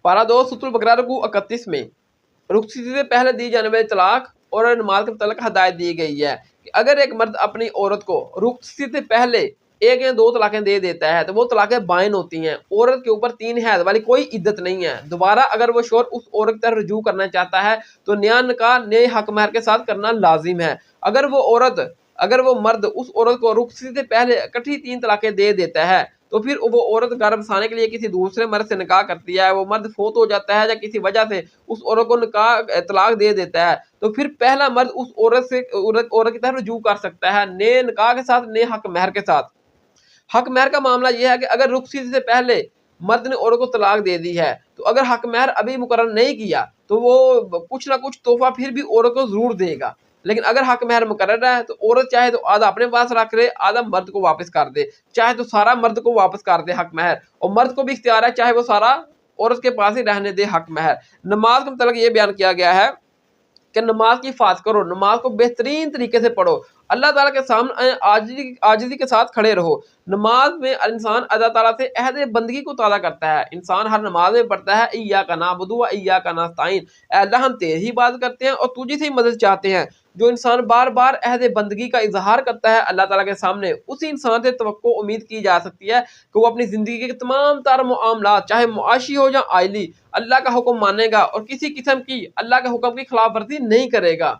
पारा 2 सूरह बकरा रुकू 31 में रुखसती से पहले दी जाने वाली तलाक और नमाज के मुतल्लिक़ हदायत दी गई है कि अगर एक मर्द अपनी औरत को रुखसती से पहले एक या दो तलाकें दे देता है तो वो तलाकें बाइन होती हैं। औरत के ऊपर 3 हैज़ वाली कोई इद्दत नहीं है। दोबारा अगर वो शौहर उस औरत की तरफ रुजू करना चाहता है तो नया निकाह नए हक महर के साथ करना लाजिम है। अगर वो मर्द उस औरत को रुखसती से पहले इकट्ठी 3 तलाकें दे देता है तो फिर वो औरत घर बसाने के लिए किसी दूसरे मर्द से निकाह करती है, वो मर्द फोत हो जाता है या किसी वजह से उस औरत को तलाक दे देता है, तो फिर पहला मर्द उस औरत की तरफ रुजू कर सकता है नए निकाह के साथ, नए हक महर के साथ। हक महर का मामला यह है कि अगर रुखसती से पहले मर्द ने औरत को तलाक दे दी है तो अगर हक महर अभी मुकर्रर नहीं किया तो वो कुछ ना कुछ तोहफा फिर भी औरत को जरूर देगा। लेकिन अगर हक महर मुकर्रर है तो औरत चाहे तो आधा अपने पास रख ले, आधा मर्द को वापस कर दे, चाहे तो सारा मर्द को वापस कर दे हक महर, और मर्द को भी इख्तियार है चाहे वो सारा औरत के पास ही रहने दे हक महर। नमाज के मतलब ये बयान किया गया है कि नमाज की हिफाजत करो, नमाज को बेहतरीन तरीके से पढ़ो, अल्लाह ताला के सामने आजिज़ी के साथ खड़े रहो। नमाज में इंसान अल्लाह ताला से अहद बंदगी को ताज़ा करता है। इंसान हर नमाज में पढ़ता है इय्याका नअबुदु व इय्याका नस्तईन, ऐ अल्लाह हम तेरी ही इबादत करते हैं और तुझी से ही मदद चाहते हैं। जो इंसान बार बार अहद बंदगी का इजहार करता है अल्लाह ताला के सामने, उसी इंसान से तवक्को उम्मीद की जा सकती है कि वो अपनी ज़िंदगी के तमाम तर मामलात चाहे मुआशी हो या आइली अल्लाह का हुक्म मानेगा और किसी किस्म की अल्लाह के हुक्म की खिलाफ वर्जी नहीं करेगा।